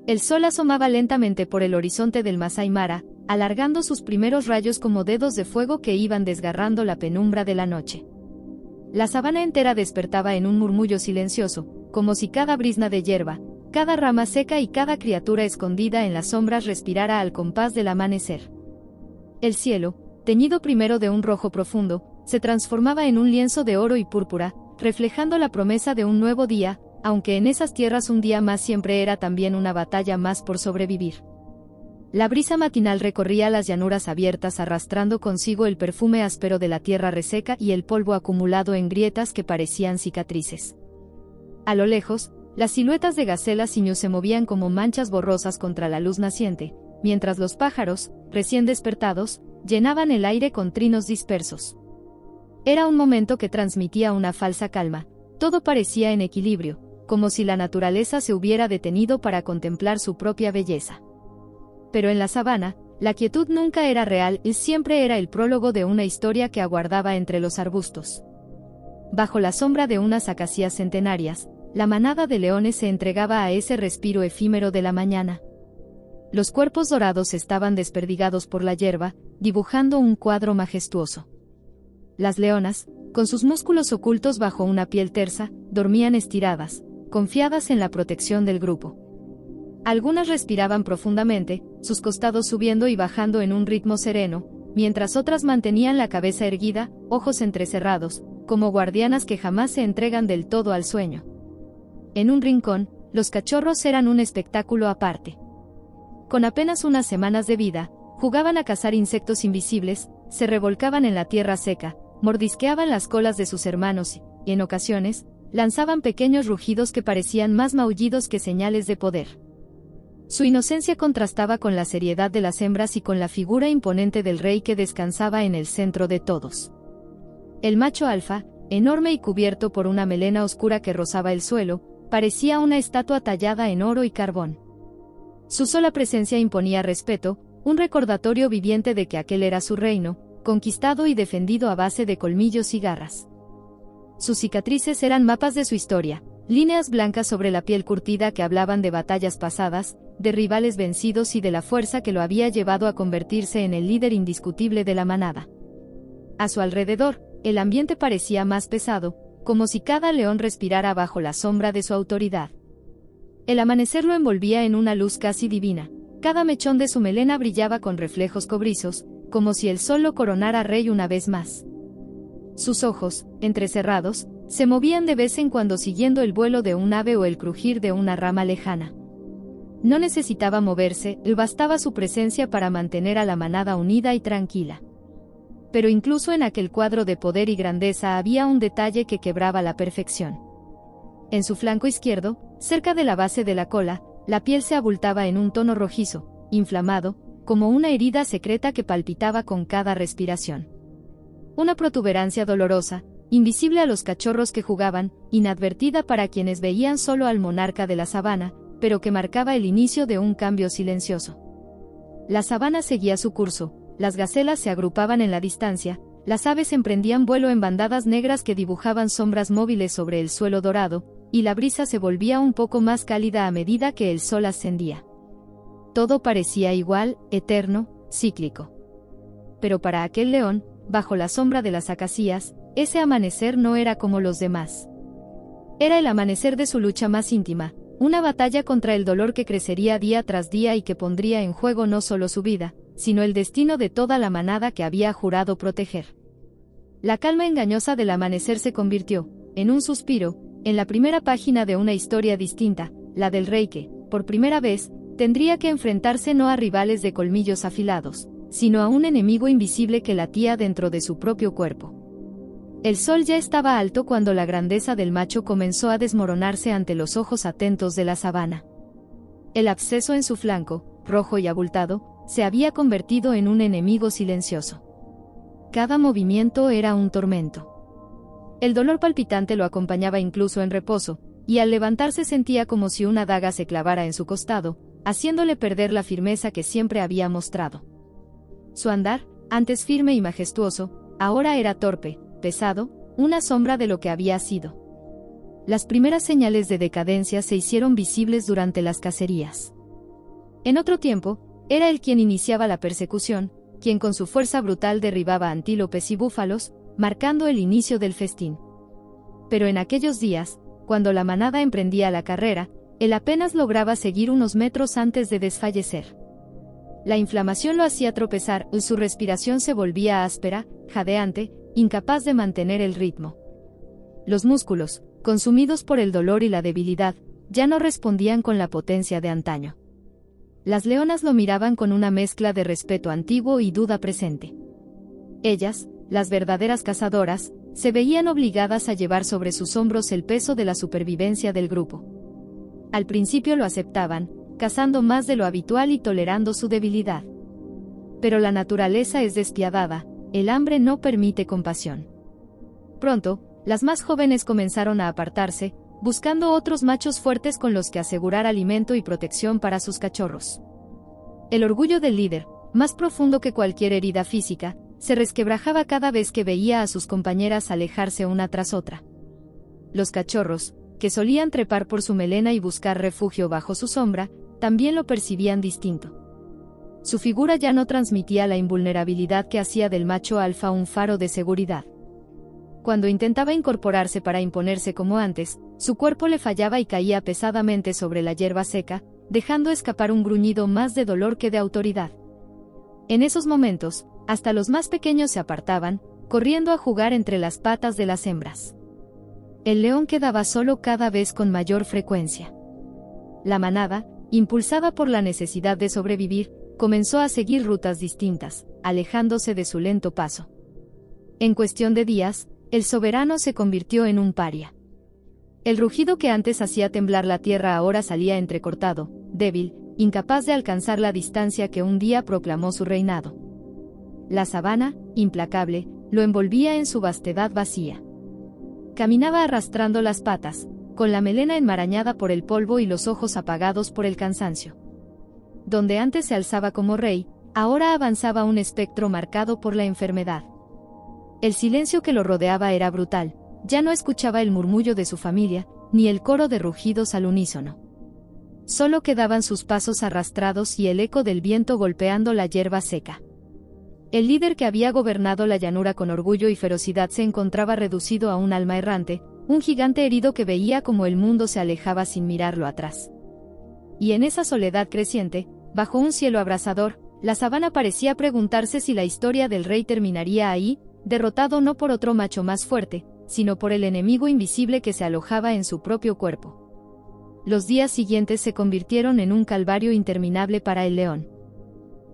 El sol asomaba lentamente por el horizonte del Masai Mara, alargando sus primeros rayos como dedos de fuego que iban desgarrando la penumbra de la noche. La sabana entera despertaba en un murmullo silencioso, como si cada brizna de hierba, cada rama seca y cada criatura escondida en las sombras respirara al compás del amanecer. El cielo, teñido primero de un rojo profundo, se transformaba en un lienzo de oro y púrpura, reflejando la promesa de un nuevo día, aunque en esas tierras un día más siempre era también una batalla más por sobrevivir. La brisa matinal recorría las llanuras abiertas arrastrando consigo el perfume áspero de la tierra reseca y el polvo acumulado en grietas que parecían cicatrices. A lo lejos, las siluetas de gacelas y ñu se movían como manchas borrosas contra la luz naciente, mientras los pájaros, recién despertados, llenaban el aire con trinos dispersos. Era un momento que transmitía una falsa calma, todo parecía en equilibrio, como si la naturaleza se hubiera detenido para contemplar su propia belleza. Pero en la sabana, la quietud nunca era real y siempre era el prólogo de una historia que aguardaba entre los arbustos. Bajo la sombra de unas acacias centenarias, la manada de leones se entregaba a ese respiro efímero de la mañana. Los cuerpos dorados estaban desperdigados por la hierba, dibujando un cuadro majestuoso. Las leonas, con sus músculos ocultos bajo una piel tersa, dormían estiradas, confiadas en la protección del grupo. Algunas respiraban profundamente, sus costados subiendo y bajando en un ritmo sereno, mientras otras mantenían la cabeza erguida, ojos entrecerrados, como guardianas que jamás se entregan del todo al sueño. En un rincón, los cachorros eran un espectáculo aparte. Con apenas unas semanas de vida, jugaban a cazar insectos invisibles, se revolcaban en la tierra seca, mordisqueaban las colas de sus hermanos y, en ocasiones, lanzaban pequeños rugidos que parecían más maullidos que señales de poder. Su inocencia contrastaba con la seriedad de las hembras y con la figura imponente del rey que descansaba en el centro de todos. El macho alfa, enorme y cubierto por una melena oscura que rozaba el suelo, parecía una estatua tallada en oro y carbón. Su sola presencia imponía respeto, un recordatorio viviente de que aquel era su reino, conquistado y defendido a base de colmillos y garras. Sus cicatrices eran mapas de su historia, líneas blancas sobre la piel curtida que hablaban de batallas pasadas, de rivales vencidos y de la fuerza que lo había llevado a convertirse en el líder indiscutible de la manada. A su alrededor, el ambiente parecía más pesado, como si cada león respirara bajo la sombra de su autoridad. El amanecer lo envolvía en una luz casi divina, cada mechón de su melena brillaba con reflejos cobrizos, como si el sol lo coronara rey una vez más. Sus ojos, entrecerrados, se movían de vez en cuando siguiendo el vuelo de un ave o el crujir de una rama lejana. No necesitaba moverse, le bastaba su presencia para mantener a la manada unida y tranquila. Pero incluso en aquel cuadro de poder y grandeza había un detalle que quebraba la perfección. En su flanco izquierdo, cerca de la base de la cola, la piel se abultaba en un tono rojizo, inflamado, como una herida secreta que palpitaba con cada respiración. Una protuberancia dolorosa, invisible a los cachorros que jugaban, inadvertida para quienes veían solo al monarca de la sabana, pero que marcaba el inicio de un cambio silencioso. La sabana seguía su curso, las gacelas se agrupaban en la distancia, las aves emprendían vuelo en bandadas negras que dibujaban sombras móviles sobre el suelo dorado, y la brisa se volvía un poco más cálida a medida que el sol ascendía. Todo parecía igual, eterno, cíclico. Pero para aquel león, bajo la sombra de las acacias, ese amanecer no era como los demás. Era el amanecer de su lucha más íntima, una batalla contra el dolor que crecería día tras día y que pondría en juego no solo su vida, sino el destino de toda la manada que había jurado proteger. La calma engañosa del amanecer se convirtió, en un suspiro, en la primera página de una historia distinta, la del rey que, por primera vez, tendría que enfrentarse no a rivales de colmillos afilados, sino a un enemigo invisible que latía dentro de su propio cuerpo. El sol ya estaba alto cuando la grandeza del macho comenzó a desmoronarse ante los ojos atentos de la sabana. El absceso en su flanco, rojo y abultado, se había convertido en un enemigo silencioso. Cada movimiento era un tormento. El dolor palpitante lo acompañaba incluso en reposo, y al levantarse sentía como si una daga se clavara en su costado, haciéndole perder la firmeza que siempre había mostrado. Su andar, antes firme y majestuoso, ahora era torpe, pesado, una sombra de lo que había sido. Las primeras señales de decadencia se hicieron visibles durante las cacerías. En otro tiempo, era él quien iniciaba la persecución, quien con su fuerza brutal derribaba antílopes y búfalos, marcando el inicio del festín. Pero en aquellos días, cuando la manada emprendía la carrera, él apenas lograba seguir unos metros antes de desfallecer. La inflamación lo hacía tropezar y su respiración se volvía áspera, jadeante, incapaz de mantener el ritmo. Los músculos, consumidos por el dolor y la debilidad, ya no respondían con la potencia de antaño. Las leonas lo miraban con una mezcla de respeto antiguo y duda presente. Ellas, las verdaderas cazadoras, se veían obligadas a llevar sobre sus hombros el peso de la supervivencia del grupo. Al principio lo aceptaban, cazando más de lo habitual y tolerando su debilidad. Pero la naturaleza es despiadada, el hambre no permite compasión. Pronto, las más jóvenes comenzaron a apartarse, buscando otros machos fuertes con los que asegurar alimento y protección para sus cachorros. El orgullo del líder, más profundo que cualquier herida física, se resquebrajaba cada vez que veía a sus compañeras alejarse una tras otra. Los cachorros, que solían trepar por su melena y buscar refugio bajo su sombra, también lo percibían distinto. Su figura ya no transmitía la invulnerabilidad que hacía del macho alfa un faro de seguridad. Cuando intentaba incorporarse para imponerse como antes, su cuerpo le fallaba y caía pesadamente sobre la hierba seca, dejando escapar un gruñido más de dolor que de autoridad. En esos momentos, hasta los más pequeños se apartaban, corriendo a jugar entre las patas de las hembras. El león quedaba solo cada vez con mayor frecuencia. La manada, impulsada por la necesidad de sobrevivir, comenzó a seguir rutas distintas, alejándose de su lento paso. En cuestión de días, el soberano se convirtió en un paria. El rugido que antes hacía temblar la tierra ahora salía entrecortado, débil, incapaz de alcanzar la distancia que un día proclamó su reinado. La sabana, implacable, lo envolvía en su vastedad vacía. Caminaba arrastrando las patas, con la melena enmarañada por el polvo y los ojos apagados por el cansancio. Donde antes se alzaba como rey, ahora avanzaba un espectro marcado por la enfermedad. El silencio que lo rodeaba era brutal, ya no escuchaba el murmullo de su familia, ni el coro de rugidos al unísono. Solo quedaban sus pasos arrastrados y el eco del viento golpeando la hierba seca. El líder que había gobernado la llanura con orgullo y ferocidad se encontraba reducido a un alma errante, un gigante herido que veía como el mundo se alejaba sin mirarlo atrás. Y en esa soledad creciente, bajo un cielo abrasador, la sabana parecía preguntarse si la historia del rey terminaría ahí, derrotado no por otro macho más fuerte, sino por el enemigo invisible que se alojaba en su propio cuerpo. Los días siguientes se convirtieron en un calvario interminable para el león.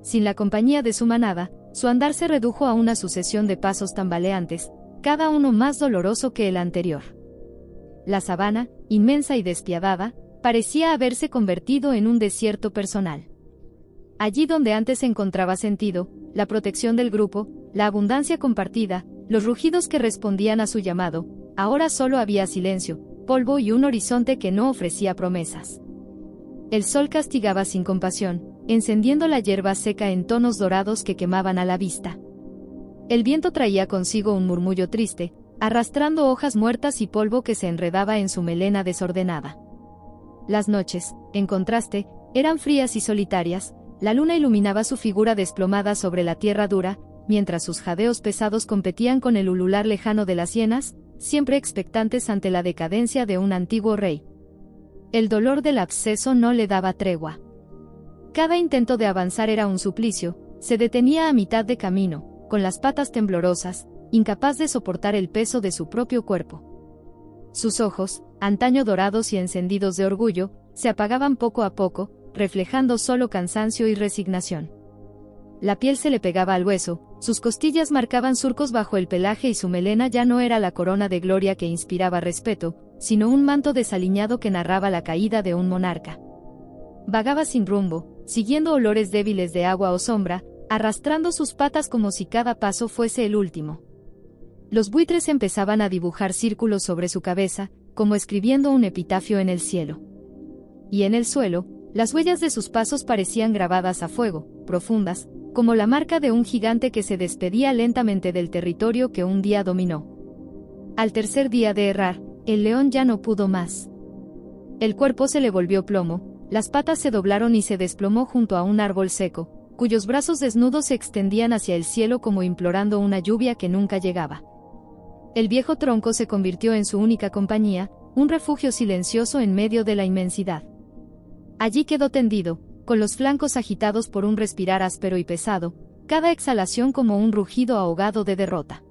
Sin la compañía de su manada, su andar se redujo a una sucesión de pasos tambaleantes, cada uno más doloroso que el anterior. La sabana, inmensa y despiadada, parecía haberse convertido en un desierto personal. Allí donde antes se encontraba sentido, la protección del grupo, la abundancia compartida, los rugidos que respondían a su llamado, ahora solo había silencio, polvo y un horizonte que no ofrecía promesas. El sol castigaba sin compasión, encendiendo la hierba seca en tonos dorados que quemaban a la vista. El viento traía consigo un murmullo triste, arrastrando hojas muertas y polvo que se enredaba en su melena desordenada. Las noches, en contraste, eran frías y solitarias, la luna iluminaba su figura desplomada sobre la tierra dura, mientras sus jadeos pesados competían con el ulular lejano de las hienas, siempre expectantes ante la decadencia de un antiguo rey. El dolor del absceso no le daba tregua. Cada intento de avanzar era un suplicio, se detenía a mitad de camino, con las patas temblorosas, incapaz de soportar el peso de su propio cuerpo. Sus ojos, antaño dorados y encendidos de orgullo, se apagaban poco a poco, reflejando solo cansancio y resignación. La piel se le pegaba al hueso, sus costillas marcaban surcos bajo el pelaje y su melena ya no era la corona de gloria que inspiraba respeto, sino un manto desaliñado que narraba la caída de un monarca. Vagaba sin rumbo, siguiendo olores débiles de agua o sombra, arrastrando sus patas como si cada paso fuese el último. Los buitres empezaban a dibujar círculos sobre su cabeza, como escribiendo un epitafio en el cielo. Y en el suelo, las huellas de sus pasos parecían grabadas a fuego, profundas, como la marca de un gigante que se despedía lentamente del territorio que un día dominó. Al tercer día de errar, el león ya no pudo más. El cuerpo se le volvió plomo, Las patas se doblaron y se desplomó junto a un árbol seco, cuyos brazos desnudos se extendían hacia el cielo como implorando una lluvia que nunca llegaba. El viejo tronco se convirtió en su única compañía, un refugio silencioso en medio de la inmensidad. Allí quedó tendido, con los flancos agitados por un respirar áspero y pesado, cada exhalación como un rugido ahogado de derrota.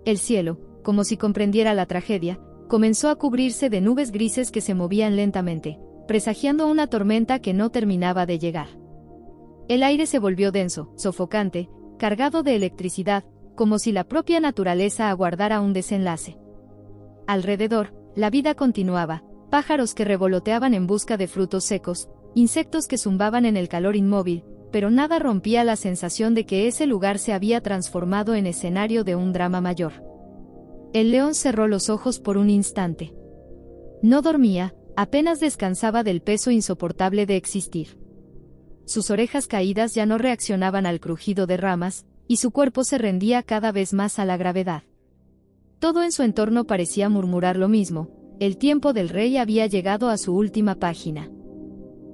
El cielo, como si comprendiera la tragedia, comenzó a cubrirse de nubes grises que se movían lentamente, presagiando una tormenta que no terminaba de llegar. El aire se volvió denso, sofocante, cargado de electricidad, como si la propia naturaleza aguardara un desenlace. Alrededor, la vida continuaba, pájaros que revoloteaban en busca de frutos secos, insectos que zumbaban en el calor inmóvil, pero nada rompía la sensación de que ese lugar se había transformado en escenario de un drama mayor. El león cerró los ojos por un instante. No dormía, apenas descansaba del peso insoportable de existir. Sus orejas caídas ya no reaccionaban al crujido de ramas, y su cuerpo se rendía cada vez más a la gravedad. Todo en su entorno parecía murmurar lo mismo: el tiempo del rey había llegado a su última página.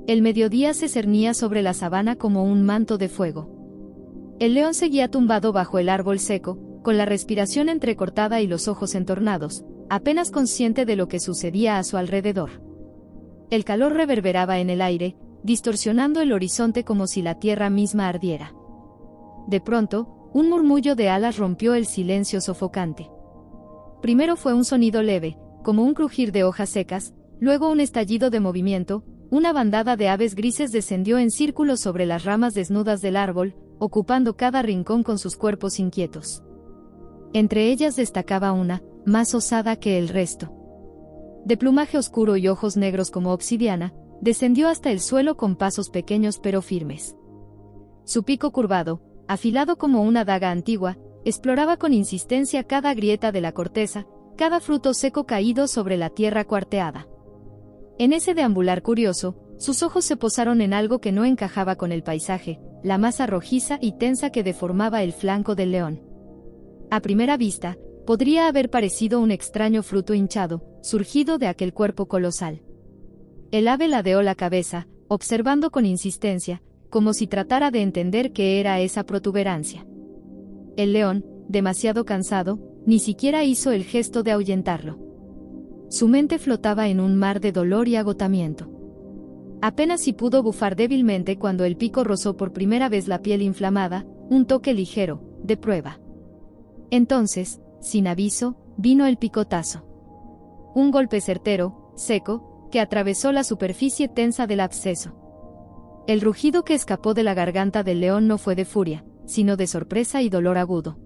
El mediodía se cernía sobre la sabana como un manto de fuego. El león seguía tumbado bajo el árbol seco, con la respiración entrecortada y los ojos entornados, apenas consciente de lo que sucedía a su alrededor. El calor reverberaba en el aire, distorsionando el horizonte como si la tierra misma ardiera. De pronto, un murmullo de alas rompió el silencio sofocante. Primero fue un sonido leve, como un crujir de hojas secas, luego un estallido de movimiento. Una bandada de aves grises descendió en círculos sobre las ramas desnudas del árbol, ocupando cada rincón con sus cuerpos inquietos. Entre ellas destacaba una, más osada que el resto. De plumaje oscuro y ojos negros como obsidiana, descendió hasta el suelo con pasos pequeños pero firmes. Su pico curvado, afilado como una daga antigua, exploraba con insistencia cada grieta de la corteza, cada fruto seco caído sobre la tierra cuarteada. En ese deambular curioso, sus ojos se posaron en algo que no encajaba con el paisaje, la masa rojiza y tensa que deformaba el flanco del león. A primera vista, podría haber parecido un extraño fruto hinchado, surgido de aquel cuerpo colosal. El ave ladeó la cabeza, observando con insistencia, como si tratara de entender qué era esa protuberancia. El león, demasiado cansado, ni siquiera hizo el gesto de ahuyentarlo. Su mente flotaba en un mar de dolor y agotamiento. Apenas si pudo bufar débilmente cuando el pico rozó por primera vez la piel inflamada, un toque ligero, de prueba. Entonces, sin aviso, vino el picotazo. Un golpe certero, seco, que atravesó la superficie tensa del absceso. El rugido que escapó de la garganta del león no fue de furia, sino de sorpresa y dolor agudo.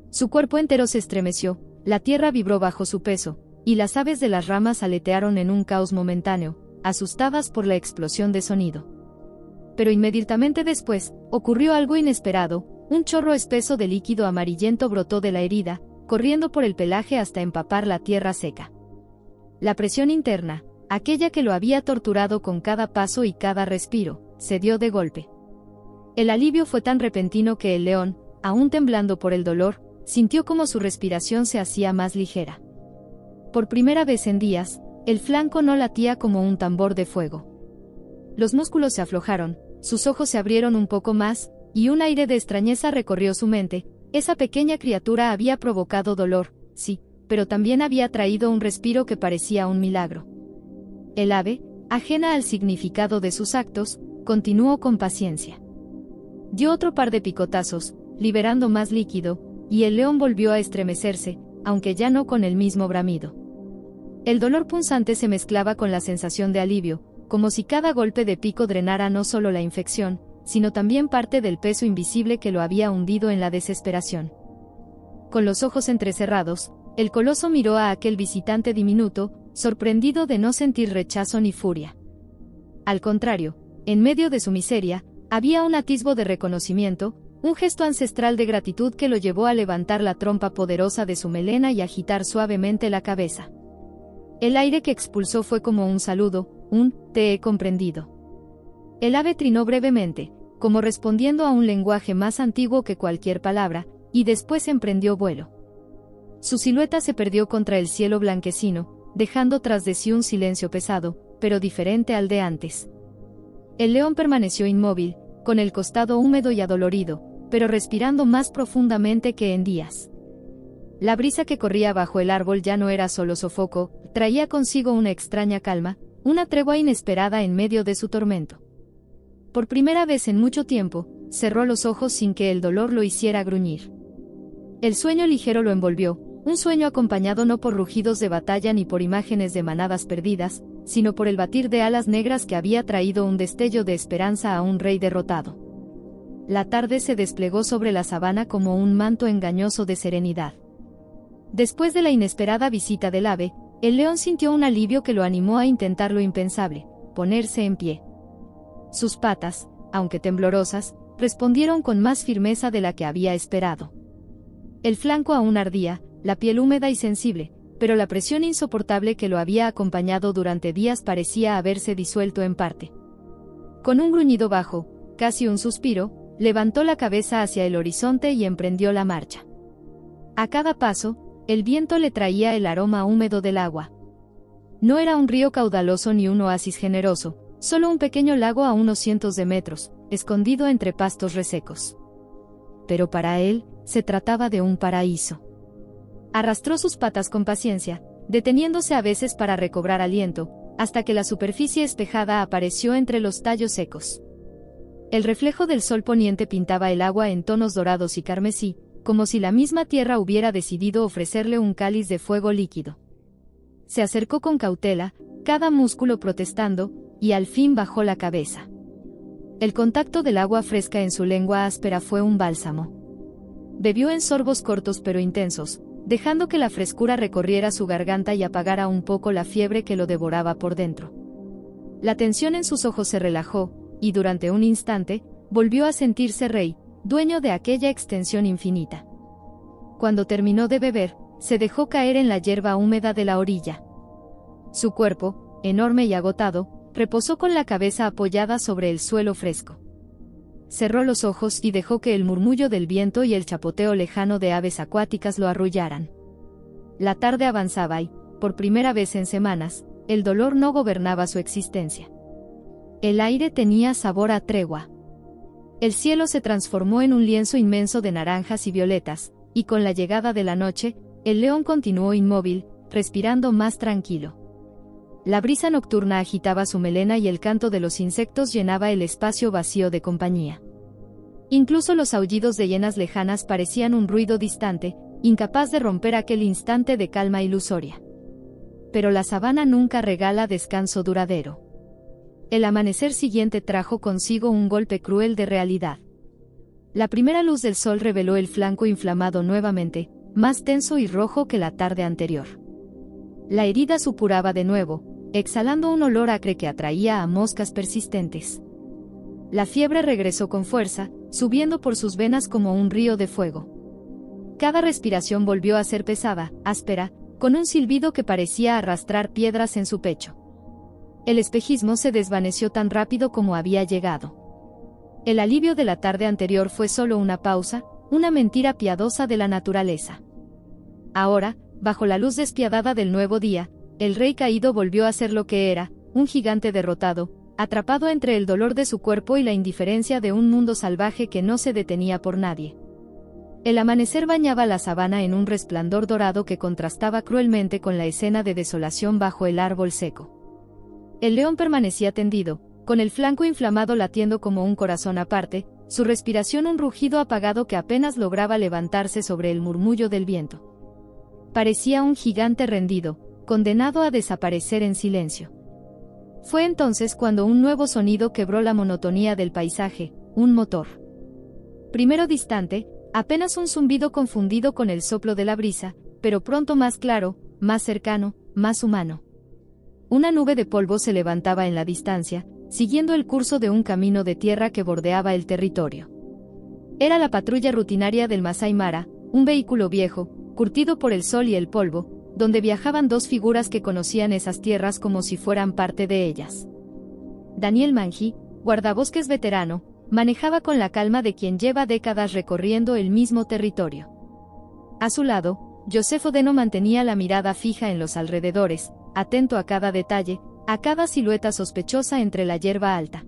Su cuerpo entero se estremeció, la tierra vibró bajo su peso, y las aves de las ramas aletearon en un caos momentáneo, asustadas por la explosión de sonido. Pero inmediatamente después, ocurrió algo inesperado: un chorro espeso de líquido amarillento brotó de la herida, corriendo por el pelaje hasta empapar la tierra seca. La presión interna, aquella que lo había torturado con cada paso y cada respiro, cedió de golpe. El alivio fue tan repentino que el león, aún temblando por el dolor, sintió como su respiración se hacía más ligera. Por primera vez en días, el flanco no latía como un tambor de fuego. Los músculos se aflojaron, sus ojos se abrieron un poco más, y un aire de extrañeza recorrió su mente. Esa pequeña criatura había provocado dolor, sí, pero también había traído un respiro que parecía un milagro. El ave, ajena al significado de sus actos, continuó con paciencia. Dio otro par de picotazos, liberando más líquido, y el león volvió a estremecerse, aunque ya no con el mismo bramido. El dolor punzante se mezclaba con la sensación de alivio, como si cada golpe de pico drenara no solo la infección, sino también parte del peso invisible que lo había hundido en la desesperación. Con los ojos entrecerrados, el coloso miró a aquel visitante diminuto, sorprendido de no sentir rechazo ni furia. Al contrario, en medio de su miseria, había un atisbo de reconocimiento, un gesto ancestral de gratitud que lo llevó a levantar la trompa poderosa de su melena y agitar suavemente la cabeza. El aire que expulsó fue como un saludo, un «te he comprendido». El ave trinó brevemente, como respondiendo a un lenguaje más antiguo que cualquier palabra, y después emprendió vuelo. Su silueta se perdió contra el cielo blanquecino, dejando tras de sí un silencio pesado, pero diferente al de antes. El león permaneció inmóvil, con el costado húmedo y adolorido, pero respirando más profundamente que en días. La brisa que corría bajo el árbol ya no era solo sofoco, traía consigo una extraña calma, una tregua inesperada en medio de su tormento. Por primera vez en mucho tiempo, cerró los ojos sin que el dolor lo hiciera gruñir. El sueño ligero lo envolvió, un sueño acompañado no por rugidos de batalla ni por imágenes de manadas perdidas, sino por el batir de alas negras que había traído un destello de esperanza a un rey derrotado. La tarde se desplegó sobre la sabana como un manto engañoso de serenidad. Después de la inesperada visita del ave, el león sintió un alivio que lo animó a intentar lo impensable, ponerse en pie. Sus patas, aunque temblorosas, respondieron con más firmeza de la que había esperado. El flanco aún ardía, la piel húmeda y sensible, pero la presión insoportable que lo había acompañado durante días parecía haberse disuelto en parte. Con un gruñido bajo, casi un suspiro, levantó la cabeza hacia el horizonte y emprendió la marcha. A cada paso, el viento le traía el aroma húmedo del agua. No era un río caudaloso ni un oasis generoso, solo un pequeño lago a unos cientos de metros, escondido entre pastos resecos. Pero para él, se trataba de un paraíso. Arrastró sus patas con paciencia, deteniéndose a veces para recobrar aliento, hasta que la superficie espejada apareció entre los tallos secos. El reflejo del sol poniente pintaba el agua en tonos dorados y carmesí, como si la misma tierra hubiera decidido ofrecerle un cáliz de fuego líquido. Se acercó con cautela, cada músculo protestando, y al fin bajó la cabeza. El contacto del agua fresca en su lengua áspera fue un bálsamo. Bebió en sorbos cortos pero intensos, dejando que la frescura recorriera su garganta y apagara un poco la fiebre que lo devoraba por dentro. La tensión en sus ojos se relajó, y durante un instante, volvió a sentirse rey, dueño de aquella extensión infinita. Cuando terminó de beber, se dejó caer en la hierba húmeda de la orilla. Su cuerpo, enorme y agotado, reposó con la cabeza apoyada sobre el suelo fresco. Cerró los ojos y dejó que el murmullo del viento y el chapoteo lejano de aves acuáticas lo arrullaran. La tarde avanzaba y, por primera vez en semanas, el dolor no gobernaba su existencia. El aire tenía sabor a tregua. El cielo se transformó en un lienzo inmenso de naranjas y violetas, y con la llegada de la noche, el león continuó inmóvil, respirando más tranquilo. La brisa nocturna agitaba su melena y el canto de los insectos llenaba el espacio vacío de compañía. Incluso los aullidos de hienas lejanas parecían un ruido distante, incapaz de romper aquel instante de calma ilusoria. Pero la sabana nunca regala descanso duradero. El amanecer siguiente trajo consigo un golpe cruel de realidad. La primera luz del sol reveló el flanco inflamado nuevamente, más tenso y rojo que la tarde anterior. La herida supuraba de nuevo, exhalando un olor acre que atraía a moscas persistentes. La fiebre regresó con fuerza, subiendo por sus venas como un río de fuego. Cada respiración volvió a ser pesada, áspera, con un silbido que parecía arrastrar piedras en su pecho. El espejismo se desvaneció tan rápido como había llegado. El alivio de la tarde anterior fue solo una pausa, una mentira piadosa de la naturaleza. Ahora, bajo la luz despiadada del nuevo día, el rey caído volvió a ser lo que era, un gigante derrotado, atrapado entre el dolor de su cuerpo y la indiferencia de un mundo salvaje que no se detenía por nadie. El amanecer bañaba la sabana en un resplandor dorado que contrastaba cruelmente con la escena de desolación bajo el árbol seco. El león permanecía tendido, con el flanco inflamado latiendo como un corazón aparte, su respiración un rugido apagado que apenas lograba levantarse sobre el murmullo del viento. Parecía un gigante rendido, condenado a desaparecer en silencio. Fue entonces cuando un nuevo sonido quebró la monotonía del paisaje, un motor. Primero distante, apenas un zumbido confundido con el soplo de la brisa, pero pronto más claro, más cercano, más humano. Una nube de polvo se levantaba en la distancia, siguiendo el curso de un camino de tierra que bordeaba el territorio. Era la patrulla rutinaria del Masai Mara, un vehículo viejo, curtido por el sol y el polvo, donde viajaban dos figuras que conocían esas tierras como si fueran parte de ellas. Daniel Manji, guardabosques veterano, manejaba con la calma de quien lleva décadas recorriendo el mismo territorio. A su lado, Joseph Odeno mantenía la mirada fija en los alrededores, atento a cada detalle, a cada silueta sospechosa entre la hierba alta.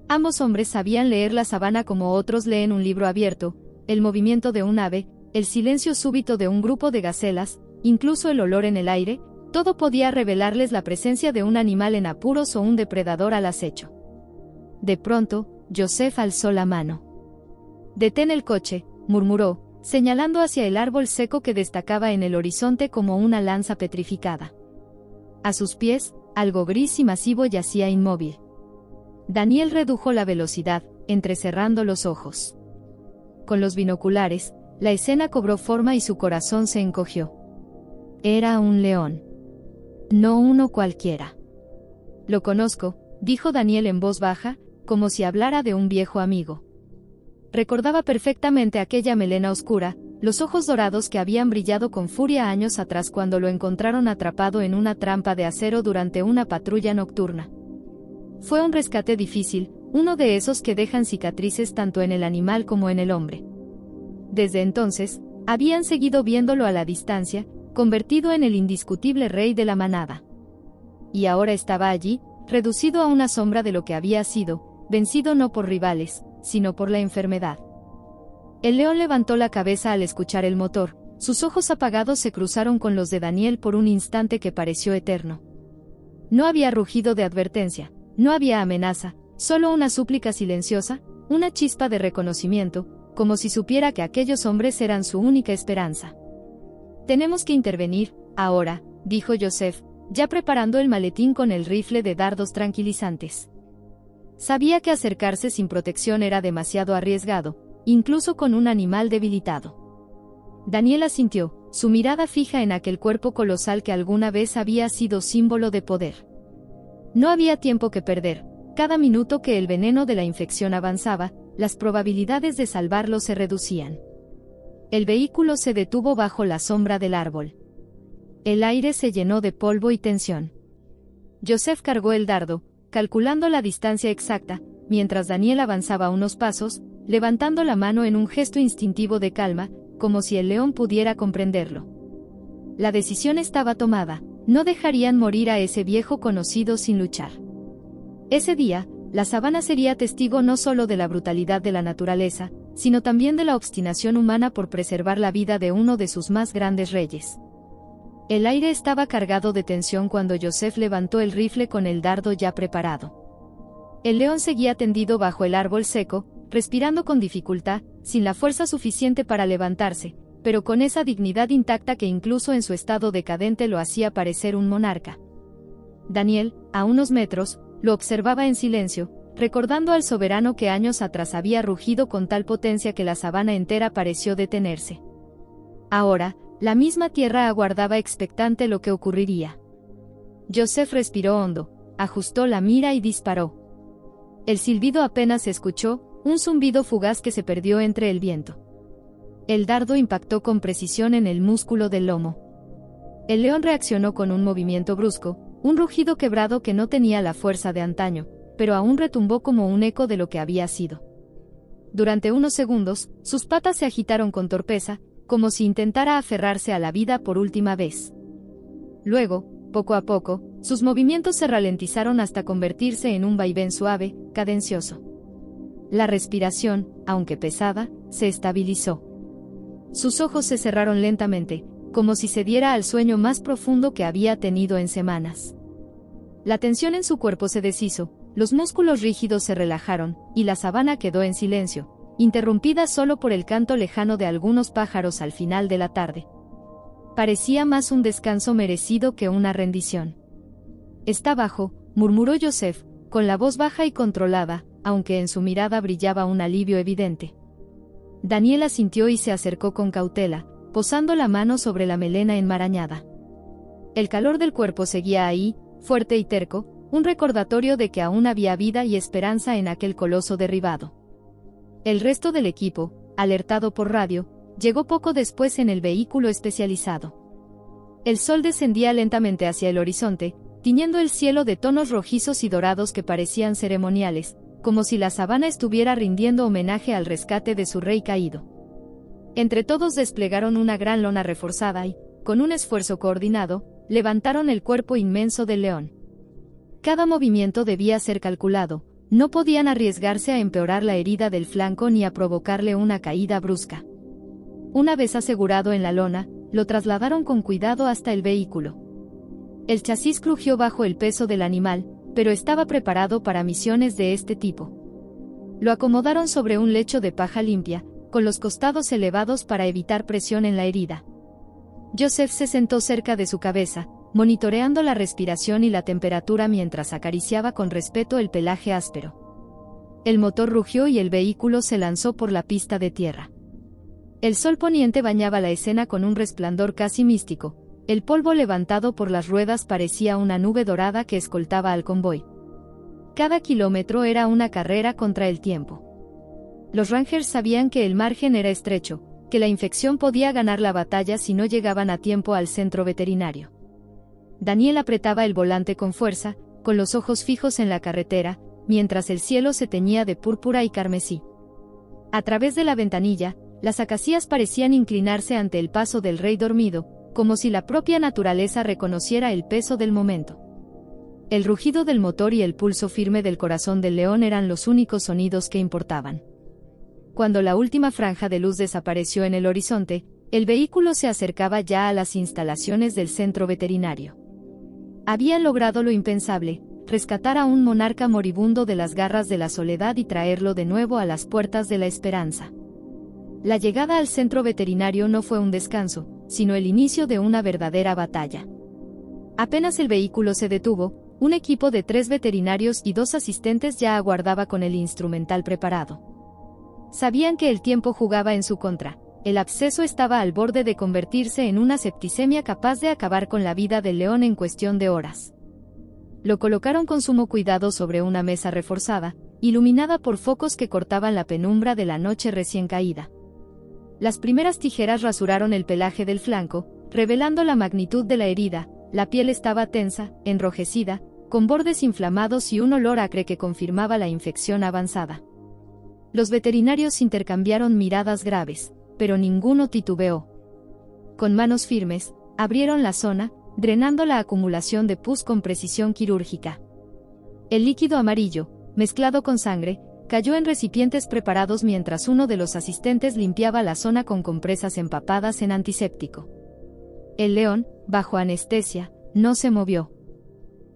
Ambos hombres sabían leer la sabana como otros leen un libro abierto, el movimiento de un ave, el silencio súbito de un grupo de gacelas, incluso el olor en el aire, todo podía revelarles la presencia de un animal en apuros o un depredador al acecho. De pronto, Joseph alzó la mano. «Detén el coche», murmuró, señalando hacia el árbol seco que destacaba en el horizonte como una lanza petrificada. A sus pies, algo gris y masivo yacía inmóvil. Daniel redujo la velocidad, entrecerrando los ojos. Con los binoculares, la escena cobró forma y su corazón se encogió. Era un león. No uno cualquiera. «Lo conozco», dijo Daniel en voz baja, como si hablara de un viejo amigo. Recordaba perfectamente aquella melena oscura, los ojos dorados que habían brillado con furia años atrás cuando lo encontraron atrapado en una trampa de acero durante una patrulla nocturna. Fue un rescate difícil, uno de esos que dejan cicatrices tanto en el animal como en el hombre. Desde entonces, habían seguido viéndolo a la distancia, convertido en el indiscutible rey de la manada. Y ahora estaba allí, reducido a una sombra de lo que había sido, vencido no por rivales, sino por la enfermedad. El león levantó la cabeza al escuchar el motor, sus ojos apagados se cruzaron con los de Daniel por un instante que pareció eterno. No había rugido de advertencia, no había amenaza, solo una súplica silenciosa, una chispa de reconocimiento, como si supiera que aquellos hombres eran su única esperanza. «Tenemos que intervenir, ahora», dijo Joseph, ya preparando el maletín con el rifle de dardos tranquilizantes. Sabía que acercarse sin protección era demasiado arriesgado, incluso con un animal debilitado. Daniel asintió, su mirada fija en aquel cuerpo colosal que alguna vez había sido símbolo de poder. No había tiempo que perder, cada minuto que el veneno de la infección avanzaba, las probabilidades de salvarlo se reducían. El vehículo se detuvo bajo la sombra del árbol. El aire se llenó de polvo y tensión. Joseph cargó el dardo, calculando la distancia exacta, mientras Daniel avanzaba unos pasos, levantando la mano en un gesto instintivo de calma, como si el león pudiera comprenderlo. La decisión estaba tomada, no dejarían morir a ese viejo conocido sin luchar. Ese día, la sabana sería testigo no solo de la brutalidad de la naturaleza, sino también de la obstinación humana por preservar la vida de uno de sus más grandes reyes. El aire estaba cargado de tensión cuando Joseph levantó el rifle con el dardo ya preparado. El león seguía tendido bajo el árbol seco, respirando con dificultad, sin la fuerza suficiente para levantarse, pero con esa dignidad intacta que incluso en su estado decadente lo hacía parecer un monarca. Daniel, a unos metros, lo observaba en silencio, recordando al soberano que años atrás había rugido con tal potencia que la sabana entera pareció detenerse. Ahora, la misma tierra aguardaba expectante lo que ocurriría. Joseph respiró hondo, ajustó la mira y disparó. El silbido apenas se escuchó, un zumbido fugaz que se perdió entre el viento. El dardo impactó con precisión en el músculo del lomo. El león reaccionó con un movimiento brusco, un rugido quebrado que no tenía la fuerza de antaño, pero aún retumbó como un eco de lo que había sido. Durante unos segundos, sus patas se agitaron con torpeza, como si intentara aferrarse a la vida por última vez. Luego, poco a poco, sus movimientos se ralentizaron hasta convertirse en un vaivén suave, cadencioso. La respiración, aunque pesada, se estabilizó. Sus ojos se cerraron lentamente, como si se diera al sueño más profundo que había tenido en semanas. La tensión en su cuerpo se deshizo, los músculos rígidos se relajaron, y la sabana quedó en silencio, interrumpida solo por el canto lejano de algunos pájaros al final de la tarde. Parecía más un descanso merecido que una rendición. «Está abajo», murmuró Joseph, con la voz baja y controlada, aunque en su mirada brillaba un alivio evidente. Daniel asintió y se acercó con cautela, posando la mano sobre la melena enmarañada. El calor del cuerpo seguía ahí, fuerte y terco, un recordatorio de que aún había vida y esperanza en aquel coloso derribado. El resto del equipo, alertado por radio, llegó poco después en el vehículo especializado. El sol descendía lentamente hacia el horizonte, tiñendo el cielo de tonos rojizos y dorados que parecían ceremoniales, como si la sabana estuviera rindiendo homenaje al rescate de su rey caído. Entre todos desplegaron una gran lona reforzada y, con un esfuerzo coordinado, levantaron el cuerpo inmenso del león. Cada movimiento debía ser calculado, no podían arriesgarse a empeorar la herida del flanco ni a provocarle una caída brusca. Una vez asegurado en la lona, lo trasladaron con cuidado hasta el vehículo. El chasis crujió bajo el peso del animal, pero estaba preparado para misiones de este tipo. Lo acomodaron sobre un lecho de paja limpia, con los costados elevados para evitar presión en la herida. Joseph se sentó cerca de su cabeza, monitoreando la respiración y la temperatura mientras acariciaba con respeto el pelaje áspero. El motor rugió y el vehículo se lanzó por la pista de tierra. El sol poniente bañaba la escena con un resplandor casi místico. El polvo levantado por las ruedas parecía una nube dorada que escoltaba al convoy. Cada kilómetro era una carrera contra el tiempo. Los Rangers sabían que el margen era estrecho, que la infección podía ganar la batalla si no llegaban a tiempo al centro veterinario. Daniel apretaba el volante con fuerza, con los ojos fijos en la carretera, mientras el cielo se teñía de púrpura y carmesí. A través de la ventanilla, las acacias parecían inclinarse ante el paso del rey dormido, como si la propia naturaleza reconociera el peso del momento. El rugido del motor y el pulso firme del corazón del león eran los únicos sonidos que importaban. Cuando la última franja de luz desapareció en el horizonte, el vehículo se acercaba ya a las instalaciones del centro veterinario. Habían logrado lo impensable, rescatar a un monarca moribundo de las garras de la soledad y traerlo de nuevo a las puertas de la esperanza. La llegada al centro veterinario no fue un descanso, sino el inicio de una verdadera batalla. Apenas el vehículo se detuvo, un equipo de 3 veterinarios y 2 asistentes ya aguardaba con el instrumental preparado. Sabían que el tiempo jugaba en su contra. El absceso estaba al borde de convertirse en una septicemia capaz de acabar con la vida del león en cuestión de horas. Lo colocaron con sumo cuidado sobre una mesa reforzada, iluminada por focos que cortaban la penumbra de la noche recién caída. Las primeras tijeras rasuraron el pelaje del flanco, revelando la magnitud de la herida. La piel estaba tensa, enrojecida, con bordes inflamados y un olor acre que confirmaba la infección avanzada. Los veterinarios intercambiaron miradas graves, pero ninguno titubeó. Con manos firmes, abrieron la zona, drenando la acumulación de pus con precisión quirúrgica. El líquido amarillo, mezclado con sangre, cayó en recipientes preparados mientras uno de los asistentes limpiaba la zona con compresas empapadas en antiséptico. El león, bajo anestesia, no se movió.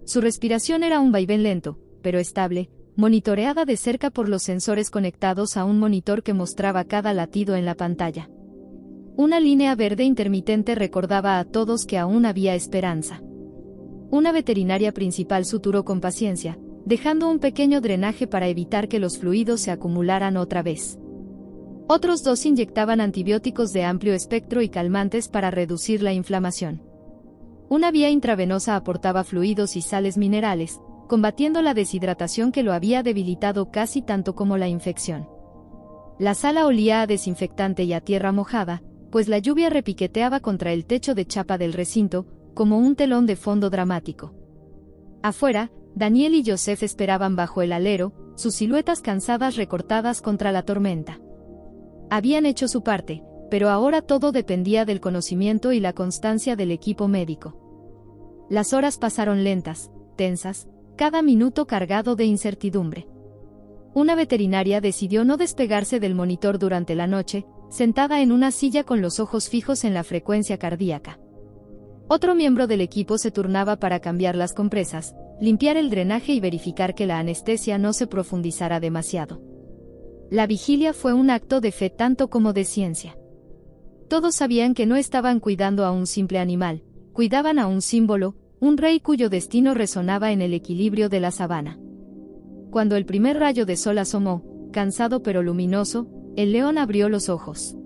Su respiración era un vaivén lento, pero estable, monitoreada de cerca por los sensores conectados a un monitor que mostraba cada latido en la pantalla. Una línea verde intermitente recordaba a todos que aún había esperanza. Una veterinaria principal suturó con paciencia, dejando un pequeño drenaje para evitar que los fluidos se acumularan otra vez. Otros 2 inyectaban antibióticos de amplio espectro y calmantes para reducir la inflamación. Una vía intravenosa aportaba fluidos y sales minerales, combatiendo la deshidratación que lo había debilitado casi tanto como la infección. La sala olía a desinfectante y a tierra mojada, pues la lluvia repiqueteaba contra el techo de chapa del recinto, como un telón de fondo dramático. Afuera, Daniel y Joseph esperaban bajo el alero, sus siluetas cansadas recortadas contra la tormenta. Habían hecho su parte, pero ahora todo dependía del conocimiento y la constancia del equipo médico. Las horas pasaron lentas, tensas, cada minuto cargado de incertidumbre. Una veterinaria decidió no despegarse del monitor durante la noche, sentada en una silla con los ojos fijos en la frecuencia cardíaca. Otro miembro del equipo se turnaba para cambiar las compresas, limpiar el drenaje y verificar que la anestesia no se profundizara demasiado. La vigilia fue un acto de fe tanto como de ciencia. Todos sabían que no estaban cuidando a un simple animal, cuidaban a un símbolo, un rey cuyo destino resonaba en el equilibrio de la sabana. Cuando el primer rayo de sol asomó, cansado pero luminoso, el león abrió los ojos.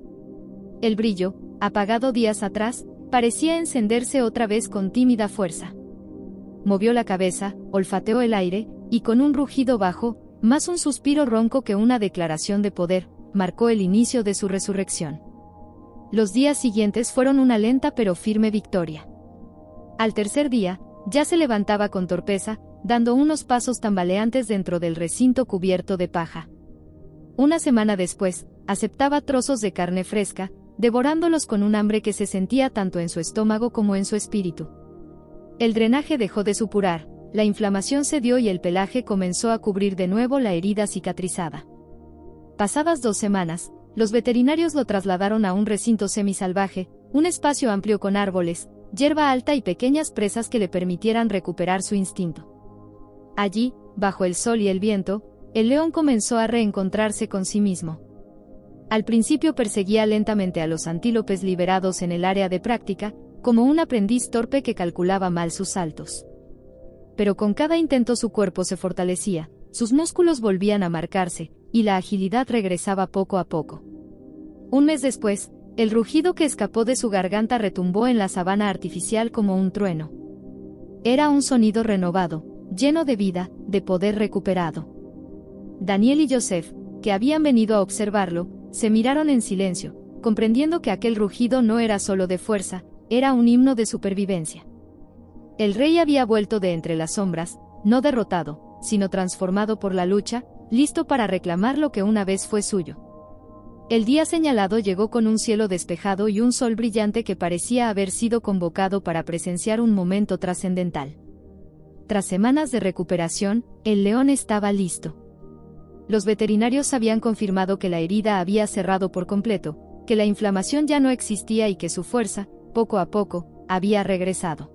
El brillo, apagado días atrás, parecía encenderse otra vez con tímida fuerza. Movió la cabeza, olfateó el aire, y con un rugido bajo, más un suspiro ronco que una declaración de poder, marcó el inicio de su resurrección. Los días siguientes fueron una lenta pero firme victoria. Al tercer día, ya se levantaba con torpeza, dando unos pasos tambaleantes dentro del recinto cubierto de paja. Una semana después, aceptaba trozos de carne fresca, devorándolos con un hambre que se sentía tanto en su estómago como en su espíritu. El drenaje dejó de supurar, La inflamación cedió y el pelaje comenzó a cubrir de nuevo la herida cicatrizada. Pasadas 2 semanas, los veterinarios lo trasladaron a un recinto semisalvaje, un espacio amplio con árboles, hierba alta y pequeñas presas que le permitieran recuperar su instinto. Allí, bajo el sol y el viento, el león comenzó a reencontrarse con sí mismo. Al principio perseguía lentamente a los antílopes liberados en el área de práctica, como un aprendiz torpe que calculaba mal sus saltos. Pero con cada intento su cuerpo se fortalecía, sus músculos volvían a marcarse, y la agilidad regresaba poco a poco. Un mes después, el rugido que escapó de su garganta retumbó en la sabana artificial como un trueno. Era un sonido renovado, lleno de vida, de poder recuperado. Daniel y Joseph, que habían venido a observarlo, se miraron en silencio, comprendiendo que aquel rugido no era solo de fuerza, era un himno de supervivencia. El rey había vuelto de entre las sombras, no derrotado, sino transformado por la lucha, listo para reclamar lo que una vez fue suyo. El día señalado llegó con un cielo despejado y un sol brillante que parecía haber sido convocado para presenciar un momento trascendental. Tras semanas de recuperación, el león estaba listo. Los veterinarios habían confirmado que la herida había cerrado por completo, que la inflamación ya no existía y que su fuerza, poco a poco, había regresado.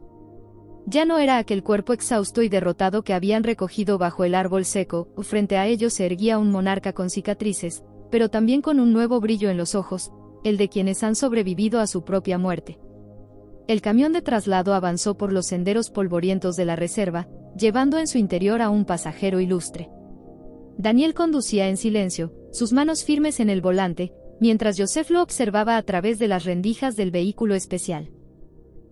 Ya no era aquel cuerpo exhausto y derrotado que habían recogido bajo el árbol seco, frente a ellos se erguía un monarca con cicatrices, pero también con un nuevo brillo en los ojos, el de quienes han sobrevivido a su propia muerte. El camión de traslado avanzó por los senderos polvorientos de la reserva, llevando en su interior a un pasajero ilustre. Daniel conducía en silencio, sus manos firmes en el volante, mientras Joseph lo observaba a través de las rendijas del vehículo especial.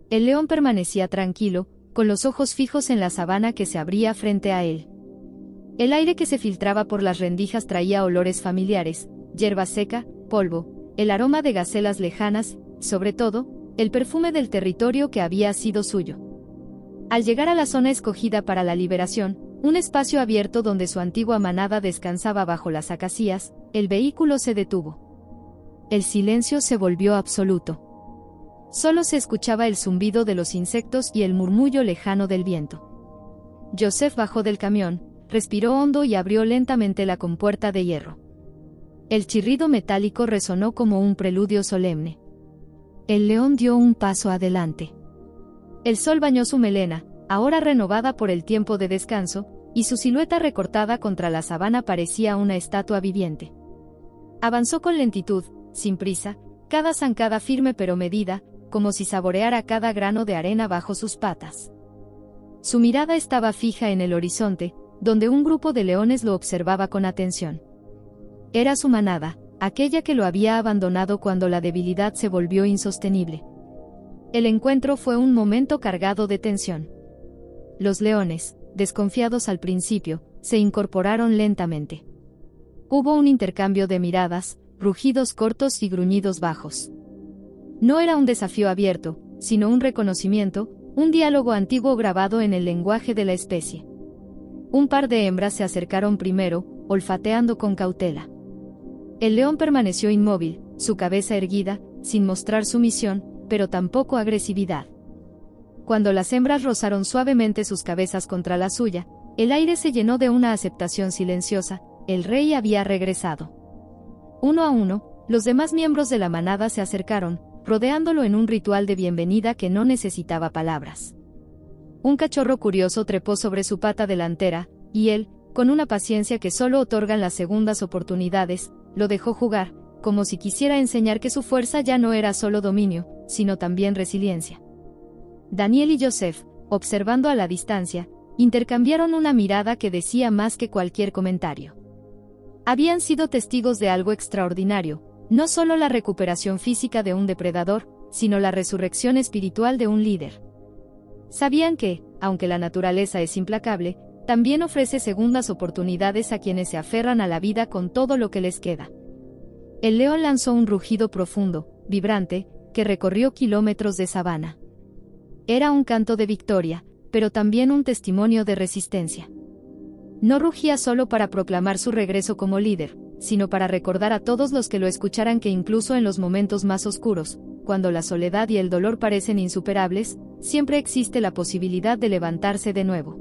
El león permanecía tranquilo, con los ojos fijos en la sabana que se abría frente a él. El aire que se filtraba por las rendijas traía olores familiares, hierba seca, polvo, el aroma de gacelas lejanas, sobre todo, el perfume del territorio que había sido suyo. Al llegar a la zona escogida para la liberación, un espacio abierto donde su antigua manada descansaba bajo las acacias, el vehículo se detuvo. El silencio se volvió absoluto. Solo se escuchaba el zumbido de los insectos y el murmullo lejano del viento. Joseph bajó del camión, respiró hondo y abrió lentamente la compuerta de hierro. El chirrido metálico resonó como un preludio solemne. El león dio un paso adelante. El sol bañó su melena, ahora renovada por el tiempo de descanso, y su silueta recortada contra la sabana parecía una estatua viviente. Avanzó con lentitud, sin prisa, cada zancada firme pero medida, como si saboreara cada grano de arena bajo sus patas. Su mirada estaba fija en el horizonte, donde un grupo de leones lo observaba con atención. Era su manada, aquella que lo había abandonado cuando la debilidad se volvió insostenible. El encuentro fue un momento cargado de tensión. Los leones, desconfiados al principio, se incorporaron lentamente. Hubo un intercambio de miradas, rugidos cortos y gruñidos bajos. No era un desafío abierto, sino un reconocimiento, un diálogo antiguo grabado en el lenguaje de la especie. Un par de hembras se acercaron primero, olfateando con cautela. El león permaneció inmóvil, su cabeza erguida, sin mostrar sumisión, pero tampoco agresividad. Cuando las hembras rozaron suavemente sus cabezas contra la suya, el aire se llenó de una aceptación silenciosa, el rey había regresado. Uno a uno, los demás miembros de la manada se acercaron, rodeándolo en un ritual de bienvenida que no necesitaba palabras. Un cachorro curioso trepó sobre su pata delantera, y él, con una paciencia que solo otorgan las segundas oportunidades, lo dejó jugar, como si quisiera enseñar que su fuerza ya no era solo dominio, sino también resiliencia. Daniel y Joseph, observando a la distancia, intercambiaron una mirada que decía más que cualquier comentario. Habían sido testigos de algo extraordinario, no solo la recuperación física de un depredador, sino la resurrección espiritual de un líder. Sabían que, aunque la naturaleza es implacable, también ofrece segundas oportunidades a quienes se aferran a la vida con todo lo que les queda. El león lanzó un rugido profundo, vibrante, que recorrió kilómetros de sabana. Era un canto de victoria, pero también un testimonio de resistencia. No rugía solo para proclamar su regreso como líder, sino para recordar a todos los que lo escucharan que incluso en los momentos más oscuros, cuando la soledad y el dolor parecen insuperables, siempre existe la posibilidad de levantarse de nuevo.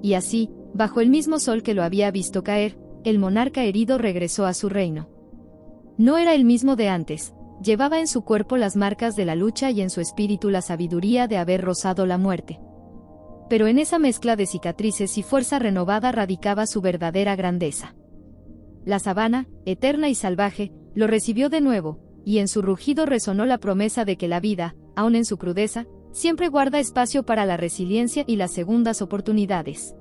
Y así, bajo el mismo sol que lo había visto caer, el monarca herido regresó a su reino. No era el mismo de antes, llevaba en su cuerpo las marcas de la lucha y en su espíritu la sabiduría de haber rozado la muerte. Pero en esa mezcla de cicatrices y fuerza renovada radicaba su verdadera grandeza. La sabana, eterna y salvaje, lo recibió de nuevo, y en su rugido resonó la promesa de que la vida, aun en su crudeza, siempre guarda espacio para la resiliencia y las segundas oportunidades.